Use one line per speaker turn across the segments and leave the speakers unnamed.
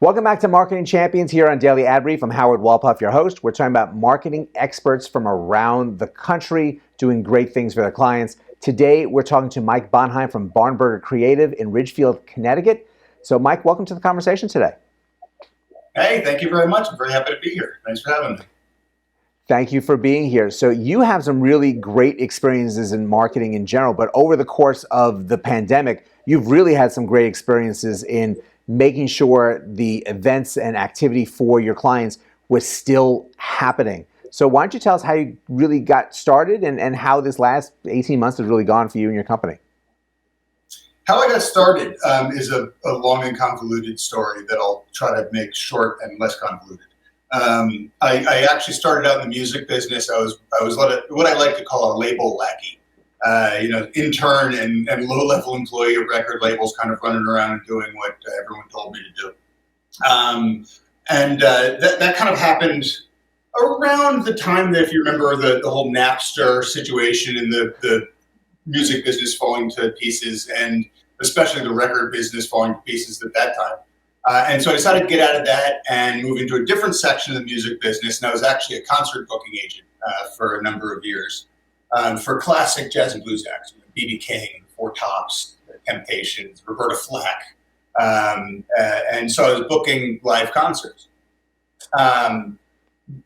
Welcome back to Marketing Champions here on Daily Ad Brief. I'm Howard Walpuff, your host. We're talking about marketing experts from around the country doing great things for their clients. Today, we're talking to Mike Bonheim from Barnburner Creative in Ridgefield, Connecticut. So, Mike, welcome to the conversation today.
Hey, thank you very much. I'm very happy to be here. Thanks for having me.
Thank you for being here. So you have some really great experiences in marketing in general, but over the course of the pandemic, you've really had some great experiences in making sure the events and activity for your clients was still happening. So why don't you tell us how you really got started and how this last 18 months has really gone for you and your company?
How I got started is a long and convoluted story that I'll try to make short and less convoluted. I actually started out in the music business. I was what I like to call a label lackey, intern and low-level employee of record labels, kind of running around and doing what everyone told me to do. That kind of happened around the time that, if you remember, the whole Napster situation and the music business falling to pieces, and especially the record business falling to pieces at that time. And so I decided to get out of that and move into a different section of the music business. And I was actually a concert booking agent for a number of years for classic jazz and blues acts, B.B. King, Four Tops, Temptations, Roberta Flack. And so I was booking live concerts.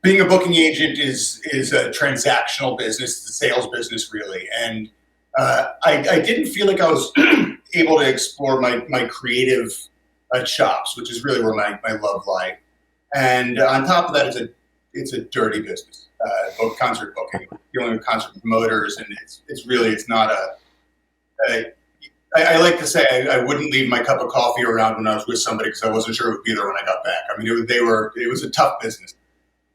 Being a booking agent is a transactional business, it's a sales business, really. And I didn't feel like I was able to explore my creative chops, which is really where my love lie. And on top of that, it's a dirty business, both concert booking, dealing with concert promoters, and it's not I like to say I wouldn't leave my cup of coffee around when I was with somebody because I wasn't sure it would be there when I got back. I mean, it was a tough business.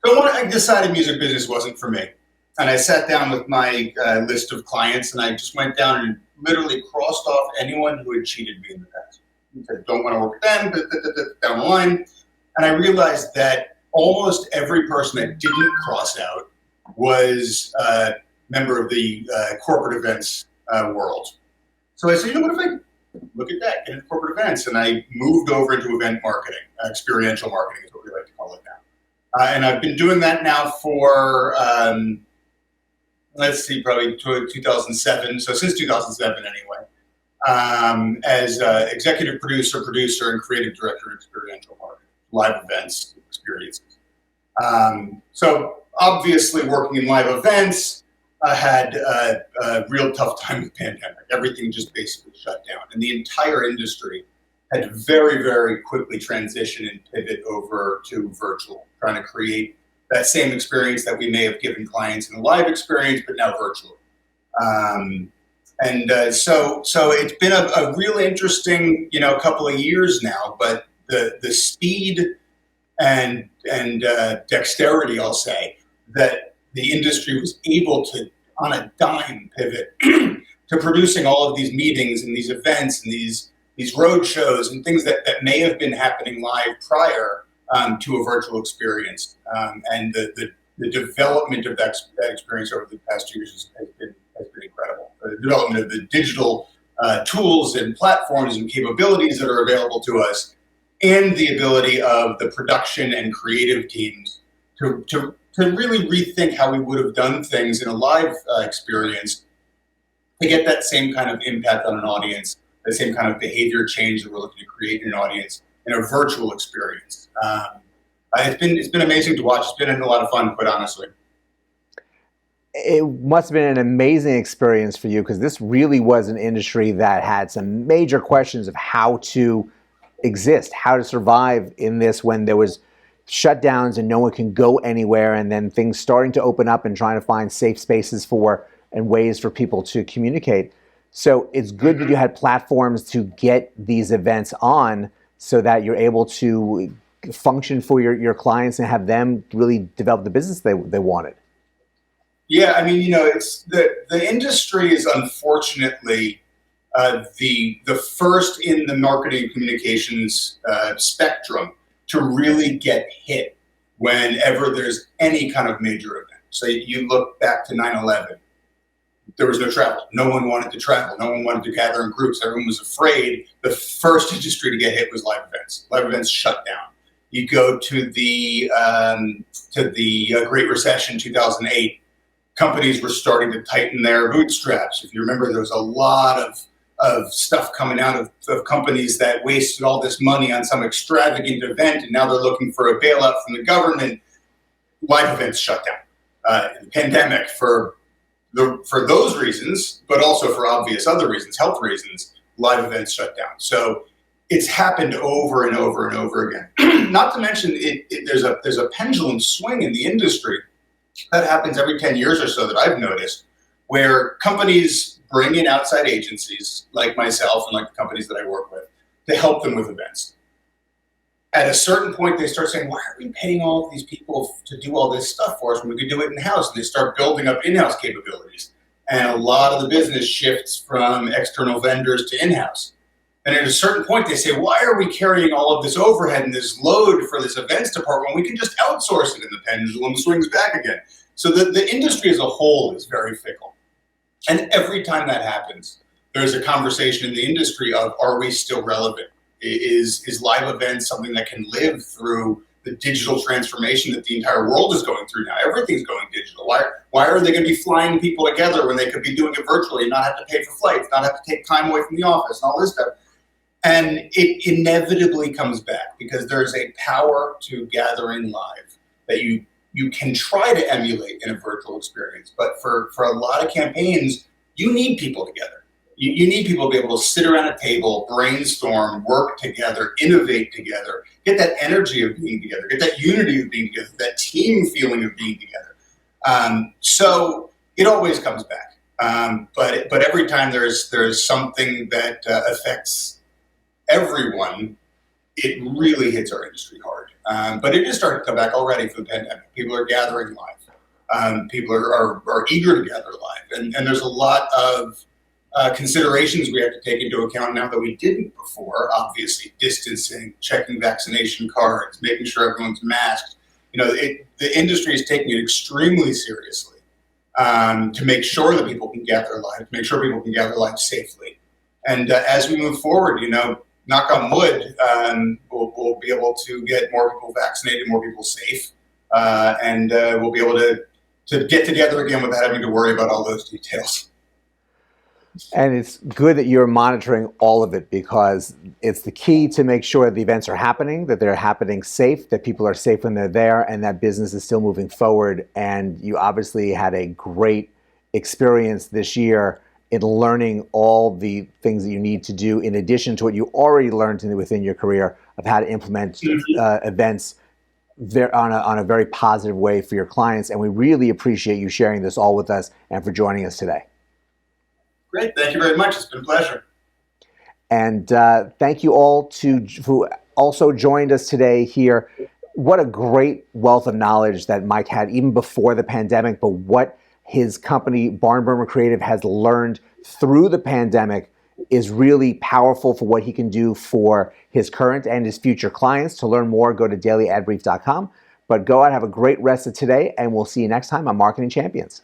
So when I decided music business wasn't for me, and I sat down with my list of clients, and I just went down and literally crossed off anyone who had cheated me in the past. I don't want to work with them, down the line. And I realized that almost every person that didn't cross out was a member of the corporate events world. So I said, what if I look at that, get into corporate events? And I moved over into event marketing, experiential marketing is what we like to call it now. And I've been doing that now for, probably 2007. So since 2007 anyway. As executive producer, and creative director of experiential marketing, live events experiences. So obviously working in live events, I had a real tough time with the pandemic. Everything just basically shut down. And the entire industry had to very, very quickly transition and pivot over to virtual, trying to create that same experience that we may have given clients in a live experience, but now virtually. So it's been a really interesting, couple of years now, but the speed and dexterity, I'll say, that the industry was able to, on a dime, pivot to producing all of these meetings and these events and these road shows and things that may have been happening live prior to a virtual experience. And the development of that experience over the past 2 years has been incredible. The development of the digital tools and platforms and capabilities that are available to us, and the ability of the production and creative teams to really rethink how we would have done things in a live experience to get that same kind of impact on an audience, the same kind of behavior change that we're looking to create in an audience in a virtual experience. It's been amazing to watch. It's been a lot of fun, quite honestly.
It must have been an amazing experience for you, because this really was an industry that had some major questions of how to exist, how to survive in this when there was shutdowns and no one can go anywhere, and then things starting to open up and trying to find safe spaces and ways for people to communicate. So it's good that you had platforms to get these events on so that you're able to function for your clients and have them really develop the business they wanted.
Yeah, I mean, it's the industry is unfortunately the first in the marketing communications spectrum to really get hit whenever there's any kind of major event. So you look back to 9/11. There was no travel. No one wanted to travel. No one wanted to gather in groups. Everyone was afraid. The first industry to get hit was live events. Live events shut down. You go to the Great Recession, 2008. Companies were starting to tighten their bootstraps. If you remember, there was a lot of stuff coming out of companies that wasted all this money on some extravagant event, and now they're looking for a bailout from the government. Live events shut down. The pandemic, for those reasons, but also for obvious other reasons, health reasons, live events shut down. So it's happened over and over and over again. Not to mention, there's a pendulum swing in the industry that happens every 10 years or so that I've noticed, where companies bring in outside agencies like myself and like the companies that I work with to help them with events. At a certain point, they start saying, why are we paying all of these people to do all this stuff for us when we could do it in-house? And they start building up in-house capabilities. And a lot of the business shifts from external vendors to in-house. And at a certain point, they say, why are we carrying all of this overhead and this load for this events department? We can just outsource it, and the pendulum swings back again. So the industry as a whole is very fickle. And every time that happens, there's a conversation in the industry of, are we still relevant? Is live events something that can live through the digital transformation that the entire world is going through now? Everything's going digital. Why are they going to be flying people together when they could be doing it virtually and not have to pay for flights, not have to take time away from the office and all this stuff? And it inevitably comes back because there's a power to gathering live that you can try to emulate in a virtual experience. But for a lot of campaigns, you need people together. You need people to be able to sit around a table, brainstorm, work together, innovate together, get that energy of being together, get that unity of being together, that team feeling of being together. So it always comes back. But every time there's something that affects everyone, it really hits our industry hard. But it is starting to come back already for the pandemic. People are gathering live. People are eager to gather live. And there's a lot of considerations we have to take into account now that we didn't before. Obviously, distancing, checking vaccination cards, making sure everyone's masked. The industry is taking it extremely seriously to make sure that people can gather live, to make sure people can gather live safely. And as we move forward, knock on wood, we'll be able to get more people vaccinated, more people safe, and we'll be able to get together again without having to worry about all those details.
And it's good that you're monitoring all of it, because it's the key to make sure that the events are happening, that they're happening safe, that people are safe when they're there, and that business is still moving forward. And you obviously had a great experience this year in learning all the things that you need to do in addition to what you already learned within your career of how to implement events on a very positive way for your clients. And we really appreciate you sharing this all with us and for joining us today.
Great. Thank you very much. It's been a pleasure.
And thank you all who also joined us today here. What a great wealth of knowledge that Mike had even before the pandemic, but what his company, Barnburner Creative, has learned through the pandemic is really powerful for what he can do for his current and his future clients. To learn more, go to dailyadbrief.com. But go out, have a great rest of today, and we'll see you next time on Marketing Champions.